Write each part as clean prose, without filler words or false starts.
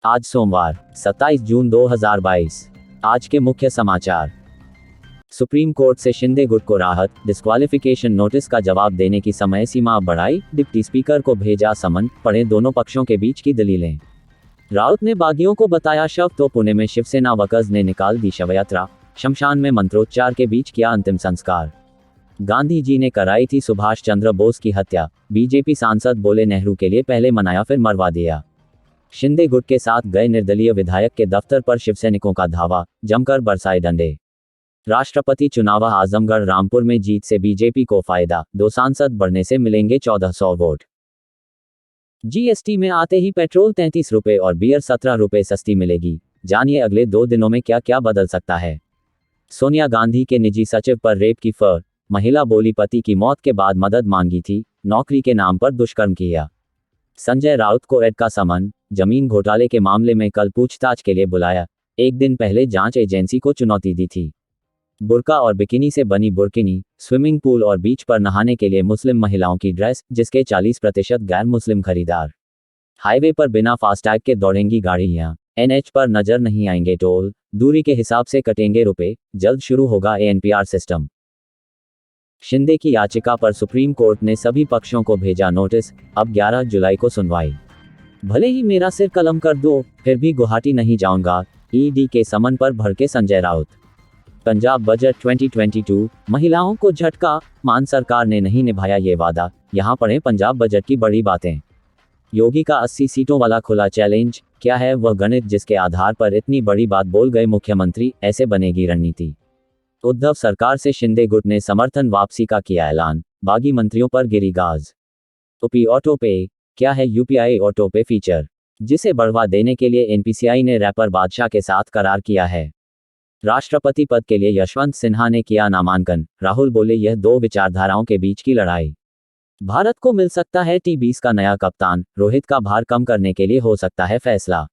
आज सोमवार 27 जून 2022। आज के मुख्य समाचार। सुप्रीम कोर्ट से शिंदे गुट को राहत, डिस्क्वालिफिकेशन नोटिस का जवाब देने की समय सीमा बढ़ाई, डिप्टी स्पीकर को भेजा समन, पढ़े दोनों पक्षों के बीच की दलीलें। राउत ने बागियों को बताया शव तो पुणे में शिवसेना वर्कर्स ने निकाल दी शवयात्रा, शमशान में मंत्रोच्चार के बीच किया अंतिम संस्कार। गांधी जी ने कराई थी सुभाष चंद्र बोस की हत्या, बीजेपी सांसद बोले नेहरू के लिए पहले मनाया फिर मरवा दिया। शिंदे गुट के साथ गए निर्दलीय विधायक के दफ्तर पर शिवसैनिकों का धावा, जमकर बरसाए डंडे। राष्ट्रपति चुनाव आजमगढ़ रामपुर में जीत से बीजेपी को फायदा, 2 सांसद बढ़ने से मिलेंगे 1400 वोट। जीएसटी में आते ही पेट्रोल 33 रुपए और बियर 17 रुपए सस्ती मिलेगी। जानिए अगले 2 दिनों में क्या क्या बदल सकता है। सोनिया गांधी के निजी सचिव पर रेप की फर, महिला बोली पति की मौत के बाद मदद मांगी थी, नौकरी के नाम पर दुष्कर्म किया। संजय राउत को ईडी का समन, जमीन घोटाले के मामले में कल पूछताछ के लिए बुलाया, एक दिन पहले जांच एजेंसी को चुनौती दी थी। बुर्का और बिकिनी से बनी बुर्किनी, स्विमिंग पूल और बीच पर नहाने के लिए मुस्लिम महिलाओं की ड्रेस, जिसके 40% गैर मुस्लिम खरीदार। हाईवे पर बिना फास्टैग के दौड़ेंगी गाड़ियां, एनएच पर नजर नहीं आएंगे टोल, दूरी के हिसाब से कटेंगे रुपए, जल्द शुरू होगा एएनपीआर सिस्टम। शिंदे की याचिका पर सुप्रीम कोर्ट ने सभी पक्षों को भेजा नोटिस, अब 11 जुलाई को सुनवाई। भले ही मेरा सिर कलम कर दो, फिर भी गुवाहाटी नहीं जाऊंगा, ईडी के समन पर भड़के संजय राउत। पंजाब बजट 2022, महिलाओं को झटका, मान सरकार ने नहीं निभाया ये वादा, यहां पढ़ें पंजाब बजट की बड़ी बातें। योगी का 80 सीटों वाला खुला चैलेंज, क्या है वह गणित जिसके आधार पर इतनी बड़ी बात बोल गए मुख्यमंत्री, ऐसे बनेगी रणनीति। उद्धव सरकार से शिंदे गुट ने समर्थन वापसी का किया ऐलान, बागी मंत्रियों पर गिरी गाज। यूपी ऑटो पे, क्या है यूपीआई ऑटो पे फीचर, जिसे बढ़ावा देने के लिए एनपीसीआई ने रैपर बादशाह के साथ करार किया है। राष्ट्रपति पद के लिए यशवंत सिन्हा ने किया नामांकन, राहुल बोले यह 2 विचारधाराओं के बीच की लड़ाई। भारत को मिल सकता है T20 का नया कप्तान, रोहित का भार कम करने के लिए हो सकता है फैसला।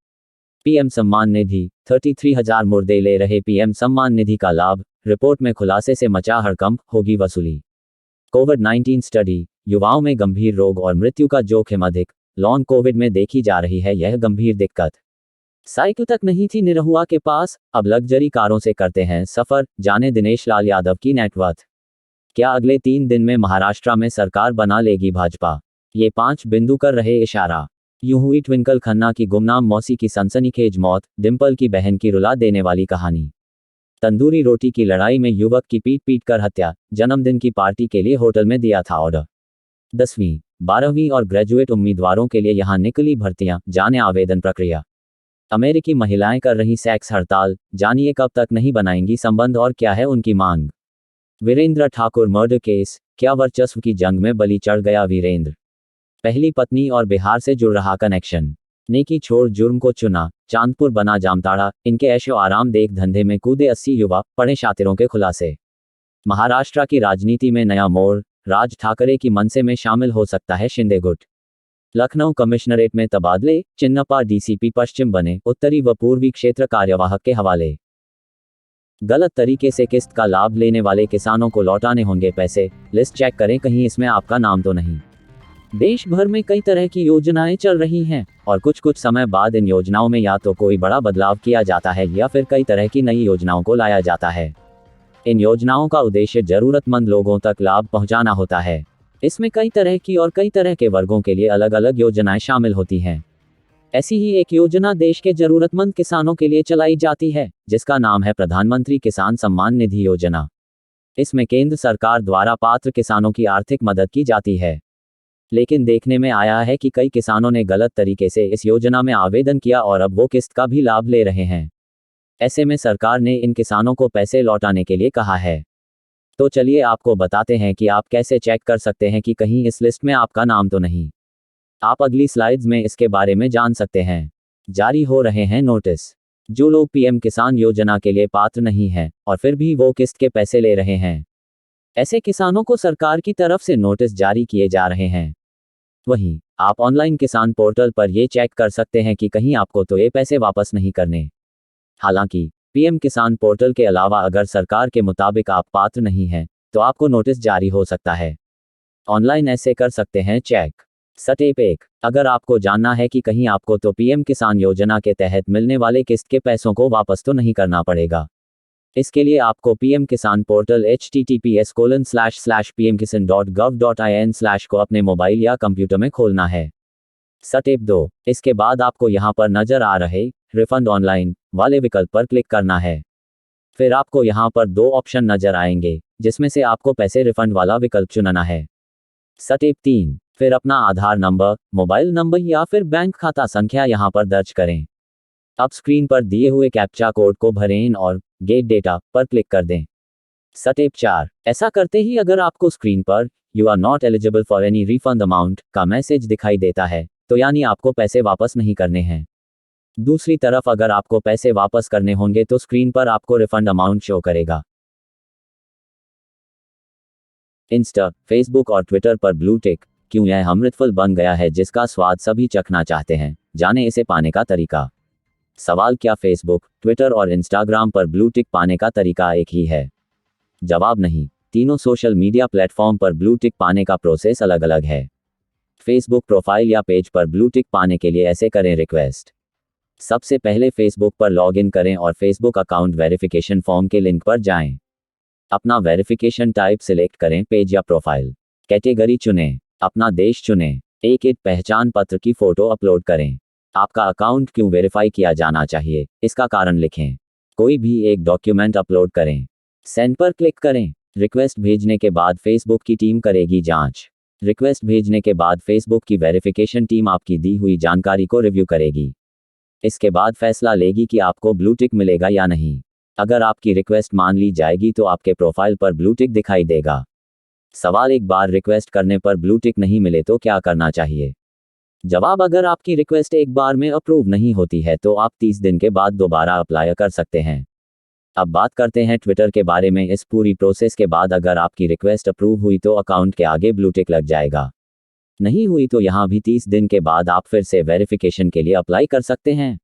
पीएम सम्मान निधि, 33,000 मुर्दे ले रहे पीएम सम्मान निधि का लाभ, रिपोर्ट में खुलासे से मचा हड़कंप, होगी वसूली। कोविड-19 स्टडी, युवाओं में गंभीर रोग और मृत्यु का जोखिम अधिक, लॉन्ग कोविड में देखी जा रही है यह गंभीर दिक्कत। साइकिल तक नहीं थी निरहुआ के पास, अब लग्जरी कारों से करते हैं सफर, जाने दिनेश लाल यादव की नेटवर्थ। क्या अगले 3 दिन में महाराष्ट्र में सरकार बना लेगी भाजपा, ये 5 बिंदु कर रहे इशारा। यूं हुई ट्विंकल खन्ना की गुमनाम मौसी की सनसनीखेज मौत, डिंपल की बहन की रुला देने वाली कहानी। तंदूरी रोटी की लड़ाई में युवक की पीट कर हत्या, जन्मदिन की पार्टी के लिए होटल में दिया था ऑर्डर। 10वीं, 12वीं और ग्रेजुएट उम्मीदवारों के लिए यहां निकली भर्तियां, जाने आवेदन प्रक्रिया। अमेरिकी महिलाएं कर रही सेक्स हड़ताल, जानिए कब तक नहीं बनाएंगी संबंध और क्या है उनकी मांग। वीरेंद्र ठाकुर मर्डर केस, क्या वर्चस्व की जंग में बलि चढ़ गया वीरेंद्र। पहली पत्नी और बिहार से जुड़ रहा कनेक्शन, नेकी छोड़ जुर्म को चुना, चांदपुर बना जामताड़ा, इनके ऐशो आराम देख धंधे में कूदे 80 युवा, पढ़े शातिरों के खुलासे। महाराष्ट्र की राजनीति में नया मोड़, राज ठाकरे की मनसे में शामिल हो सकता है शिंदे गुट। लखनऊ कमिश्नरेट में तबादले, चिन्नप्पा डीसीपी पश्चिम बने, उत्तरी व पूर्वी क्षेत्र कार्यवाहक के हवाले। गलत तरीके से किस्त का लाभ लेने वाले किसानों को लौटाने होंगे पैसे, लिस्ट चेक करें कहीं इसमें आपका नाम तो नहीं। देश भर में कई तरह की योजनाएं चल रही हैं, और कुछ समय बाद इन योजनाओं में या तो कोई बड़ा बदलाव किया जाता है या फिर कई तरह की नई योजनाओं को लाया जाता है। इन योजनाओं का उद्देश्य जरूरतमंद लोगों तक लाभ पहुंचाना होता है। इसमें कई तरह की और कई तरह के वर्गों के लिए अलग अलग योजनाएं शामिल होती हैं। ऐसी ही एक योजना देश के जरूरतमंद किसानों के लिए चलाई जाती है, जिसका नाम है प्रधानमंत्री किसान सम्मान निधि योजना। इसमें केंद्र सरकार द्वारा पात्र किसानों की आर्थिक मदद की जाती है। लेकिन देखने में आया है कि कई किसानों ने गलत तरीके से इस योजना में आवेदन किया और अब वो किस्त का भी लाभ ले रहे हैं। ऐसे में सरकार ने इन किसानों को पैसे लौटाने के लिए कहा है। तो चलिए आपको बताते हैं कि आप कैसे चेक कर सकते हैं कि कहीं इस लिस्ट में आपका नाम तो नहीं। आप अगली स्लाइड्स में इसके बारे में जान सकते हैं। जारी हो रहे हैं नोटिस, जो लोग पीएम किसान योजना के लिए पात्र नहीं हैं और फिर भी वो किस्त के पैसे ले रहे हैं, ऐसे किसानों को सरकार की तरफ से नोटिस जारी किए जा रहे हैं। वहीं आप ऑनलाइन किसान पोर्टल पर ये चेक कर सकते हैं कि कहीं आपको तो ये पैसे वापस नहीं करने। हालांकि पीएम किसान पोर्टल के अलावा अगर सरकार के मुताबिक आप पात्र नहीं हैं, तो आपको नोटिस जारी हो सकता है। ऑनलाइन ऐसे कर सकते हैं चेक। स्टेप 1, अगर आपको जानना है कि कहीं आपको तो पीएम किसान योजना के तहत मिलने वाले किस्त के पैसों को वापस तो नहीं करना पड़ेगा। इसके लिए आपको पीएम किसान पोर्टल https://pmkisan.gov.in/ को अपने मोबाइल या कंप्यूटर में खोलना है। स्टेप 2, इसके बाद आपको यहाँ पर नजर आ रहे रिफंड ऑनलाइन वाले विकल्प पर क्लिक करना है। फिर आपको यहाँ पर 2 ऑप्शन नजर आएंगे, जिसमें से आपको पैसे रिफंड वाला विकल्प चुनना है। स्टेप 3, फिर अपना आधार नंबर, मोबाइल नंबर या फिर बैंक खाता संख्या यहाँ पर दर्ज करें। अब स्क्रीन पर दिए हुए कैप्चा कोड को भरें और गेट डेटा पर क्लिक कर दें। स्टेप 4, ऐसा करते ही अगर आपको स्क्रीन पर you are not eligible for any refund amount का मैसेज दिखाई देता है, तो यानी आपको पैसे वापस नहीं करने हैं। दूसरी तरफ अगर आपको पैसे वापस करने होंगे तो स्क्रीन पर आपको रिफंड अमाउंट शो करेगा। इंस्टा, फेसबुक और ट्विटर पर ब्लू टिक क्यों यह अमृतफल बन गया है जिसका स्वाद सभी चखना चाहते हैं? जाने इसे पाने का तरीका। सवाल, क्या फेसबुक, ट्विटर और इंस्टाग्राम पर ब्लू टिक पाने का तरीका एक ही है? जवाब, नहीं। तीनों सोशल मीडिया प्लेटफॉर्म पर ब्लू टिक पाने का प्रोसेस अलग अलग है। फेसबुक प्रोफाइल या पेज पर ब्लू टिक पाने के लिए ऐसे करें रिक्वेस्ट। सबसे पहले फेसबुक पर लॉगिन करें और फेसबुक अकाउंट वेरिफिकेशन फॉर्म के लिंक पर जाएं। अपना वेरिफिकेशन टाइप सिलेक्ट करें, पेज या प्रोफाइल। कैटेगरी चुनें, अपना देश चुनें। एक पहचान पत्र की फोटो अपलोड करें। आपका अकाउंट क्यों वेरीफाई किया जाना चाहिए, इसका कारण लिखें। कोई भी एक डॉक्यूमेंट अपलोड करें। सेंड पर क्लिक करें। रिक्वेस्ट भेजने के बाद फेसबुक की टीम करेगी जांच। रिक्वेस्ट भेजने के बाद फेसबुक की वेरिफिकेशन टीम आपकी दी हुई जानकारी को रिव्यू करेगी। इसके बाद फैसला लेगी कि आपको ब्लू टिक मिलेगा या नहीं। अगर आपकी रिक्वेस्ट मान ली जाएगी तो आपके प्रोफाइल पर ब्लू टिक दिखाई देगा। सवाल, एक बार रिक्वेस्ट करने पर ब्लू टिक नहीं मिले तो क्या करना चाहिए? जवाब, अगर आपकी रिक्वेस्ट एक बार में अप्रूव नहीं होती है तो आप 30 दिन के बाद दोबारा अप्लाई कर सकते हैं। अब बात करते हैं ट्विटर के बारे में। इस पूरी प्रोसेस के बाद अगर आपकी रिक्वेस्ट अप्रूव हुई तो अकाउंट के आगे ब्लू टिक लग जाएगा। नहीं हुई तो यहाँ भी 30 दिन के बाद आप फिर से वेरिफिकेशन के लिए अप्लाई कर सकते हैं।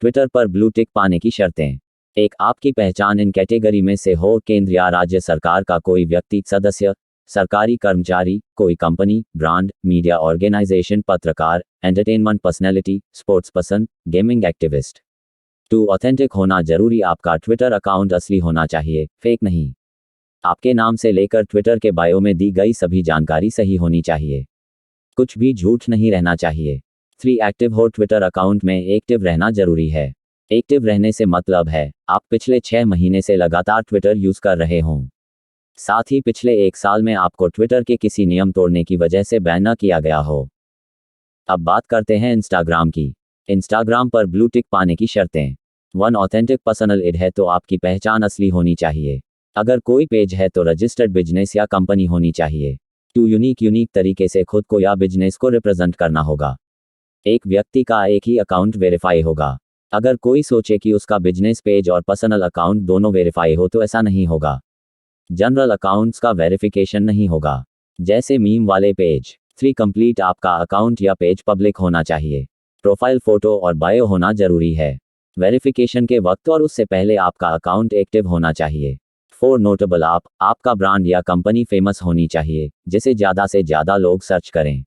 ट्विटर पर ब्लू टिक पाने की शर्तें। 1, आपकी पहचान इन कैटेगरी में से हो: केंद्र या राज्य सरकार का कोई व्यक्ति सदस्य, सरकारी कर्मचारी, कोई कंपनी, ब्रांड, मीडिया ऑर्गेनाइजेशन, पत्रकार, entertainment personality, sports person, gaming activist. 2, authentic होना जरूरी। आपका ट्विटर अकाउंट असली होना चाहिए, फेक नहीं। आपके नाम से लेकर ट्विटर के बायो में दी गई सभी जानकारी सही होनी चाहिए। कुछ भी झूठ नहीं रहना चाहिए। 3, एक्टिव हो। ट्विटर अकाउंट में एक्टिव रहना जरूरी है। एक्टिव रहने से मतलब है आप पिछले 6 महीने से लगातार ट्विटर यूज कर रहे हों। साथ ही पिछले 1 साल में आपको ट्विटर के किसी नियम तोड़ने की वजह से बैन न किया गया हो। अब बात करते हैं इंस्टाग्राम की। इंस्टाग्राम पर ब्लू टिक पाने की शर्तें। 1, ऑथेंटिक पर्सनल इड है तो आपकी पहचान असली होनी चाहिए। अगर कोई पेज है तो रजिस्टर्ड बिजनेस या कंपनी होनी चाहिए। 2, यूनिक तरीके से खुद को या बिजनेस को रिप्रेजेंट करना होगा। एक व्यक्ति का एक ही अकाउंट वेरीफाई होगा। अगर कोई सोचे कि उसका बिजनेस पेज और पर्सनल अकाउंट दोनों वेरीफाई हो तो ऐसा नहीं होगा। जनरल अकाउंट्स का वेरिफिकेशन नहीं होगा, जैसे मीम वाले पेज। 3, कंप्लीट। आपका अकाउंट या पेज पब्लिक होना चाहिए। प्रोफाइल फोटो और बायो होना जरूरी है। वेरिफिकेशन के वक्त और उससे पहले आपका अकाउंट एक्टिव होना चाहिए। 4, नोटेबल। आपका ब्रांड या कंपनी फेमस होनी चाहिए, जिसे ज़्यादा से ज़्यादा लोग सर्च करें।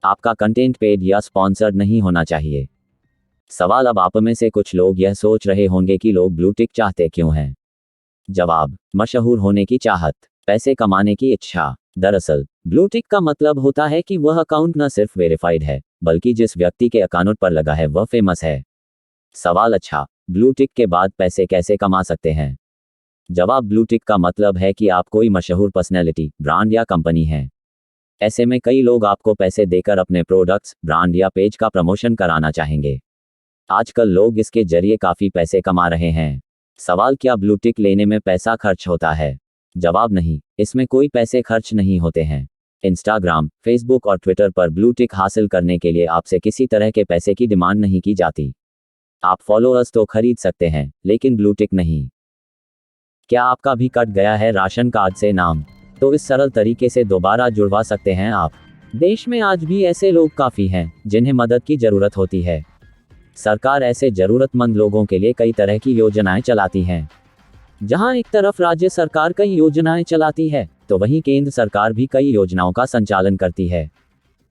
आपका कंटेंट पेड या स्पॉन्सर्ड नहीं होना चाहिए। सवाल, अब आप में से कुछ लोग यह सोच रहे होंगे कि लोग ब्लू टिक चाहते क्यों हैं? जवाब, मशहूर होने की चाहत, पैसे कमाने की इच्छा। दरअसल ब्लू टिक का मतलब होता है कि वह अकाउंट न सिर्फ वेरीफाइड है, बल्कि जिस व्यक्ति के अकाउंट पर लगा है वह फेमस है। सवाल, अच्छा, ब्लू टिक के बाद पैसे कैसे कमा सकते हैं? जवाब, ब्लू टिक का मतलब है कि आप कोई मशहूर पर्सनैलिटी, ब्रांड या कंपनी हैं। ऐसे में कई लोग आपको पैसे देकर अपने प्रोडक्ट्स, ब्रांड या पेज का प्रमोशन कराना चाहेंगे। आजकल लोग इसके जरिए काफ़ी पैसे कमा रहे हैं। सवाल, क्या ब्लू टिक लेने में पैसा खर्च होता है? जवाब, नहीं, इसमें कोई पैसे खर्च नहीं होते हैं। इंस्टाग्राम, फेसबुक और ट्विटर पर ब्लू टिक हासिल करने के लिए आपसे किसी तरह के पैसे की डिमांड नहीं की जाती। आप फॉलोअर्स तो खरीद सकते हैं, लेकिन ब्लू टिक नहीं। क्या आपका भी कट गया है राशन कार्ड से नाम? तो इस सरल तरीके से दोबारा जुड़वा सकते हैं आप। देश में आज भी ऐसे लोग काफ़ी हैं जिन्हें मदद की ज़रूरत होती है। सरकार ऐसे ज़रूरतमंद लोगों के लिए कई तरह की योजनाएं चलाती हैं। जहां एक तरफ राज्य सरकार कई योजनाएं चलाती है, तो वहीं केंद्र सरकार भी कई योजनाओं का संचालन करती है।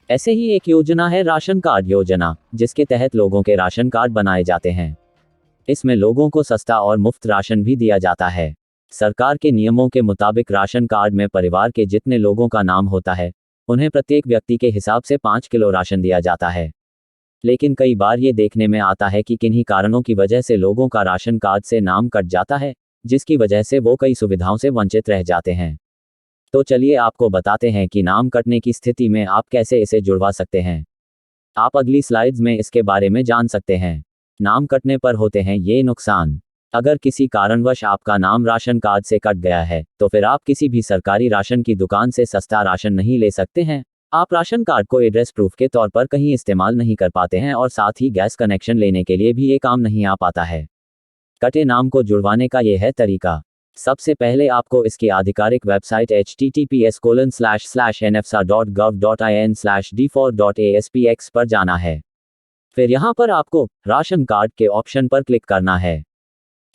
ऐसे ही एक योजना है राशन कार्ड योजना, जिसके तहत लोगों के राशन कार्ड बनाए जाते हैं। इसमें लोगों को सस्ता और मुफ्त राशन भी दिया जाता है। सरकार के नियमों के मुताबिक राशन कार्ड में परिवार के जितने लोगों का नाम होता है, उन्हें प्रत्येक व्यक्ति के हिसाब से 5 किलो राशन दिया जाता है। लेकिन कई बार ये देखने में आता है कि किन्हीं कारणों की वजह से लोगों का राशन कार्ड से नाम कट जाता है, जिसकी वजह से वो कई सुविधाओं से वंचित रह जाते हैं। तो चलिए आपको बताते हैं कि नाम कटने की स्थिति में आप कैसे इसे जुड़वा सकते हैं। आप अगली स्लाइड्स में इसके बारे में जान सकते हैं। नाम कटने पर होते हैं ये नुकसान। अगर किसी कारणवश आपका नाम राशन कार्ड से कट गया है, तो फिर आप किसी भी सरकारी राशन की दुकान से सस्ता राशन नहीं ले सकते हैं। आप राशन कार्ड को एड्रेस प्रूफ के तौर पर कहीं इस्तेमाल नहीं कर पाते हैं और साथ ही गैस कनेक्शन लेने के लिए भी ये काम नहीं आ पाता है। कटे नाम को जुड़वाने का ये है तरीका। सबसे पहले आपको इसकी आधिकारिक वेबसाइट https://nfsa.gov.in/d4.aspx पर जाना है। फिर यहाँ पर आपको राशन कार्ड के ऑप्शन पर क्लिक करना है।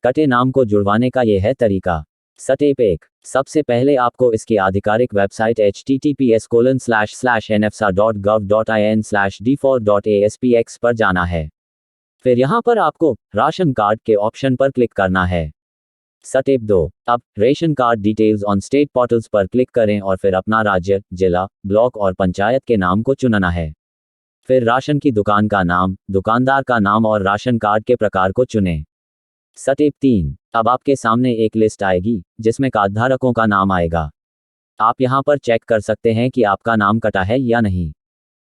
कटे नाम को जुड़वाने का ये है तरीका। स्टेप 1। सबसे पहले आपको इसकी आधिकारिक वेबसाइट https://nfsa.gov.in/d4.aspx पर जाना है। फिर यहाँ पर आपको राशन कार्ड के ऑप्शन पर क्लिक करना है। स्टेप 2। अब ration card details on state portals पर क्लिक करें और फिर अपना राज्य, जिला, ब्लॉक और पंचायत के नाम को चुनना है। फिर राशन की दुकान का नाम, दुकानदार का नाम और राशन कार्ड के प्रकार को चुनें। स्टेप 3। अब आपके सामने एक लिस्ट आएगी, जिसमें कार्डधारकों का नाम आएगा। आप यहाँ पर चेक कर सकते हैं कि आपका नाम कटा है या नहीं।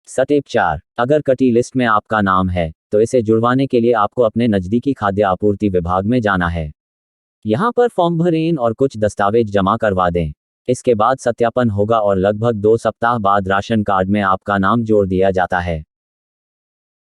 स्टेप 4। अगर कटी लिस्ट में आपका नाम है, तो इसे जुड़वाने के लिए आपको अपने नज़दीकी खाद्य आपूर्ति विभाग में जाना है। यहाँ पर फॉर्म भरें और कुछ दस्तावेज जमा करवा दें। इसके बाद सत्यापन होगा और लगभग 2 सप्ताह बाद राशन कार्ड में आपका नाम जोड़ दिया जाता है।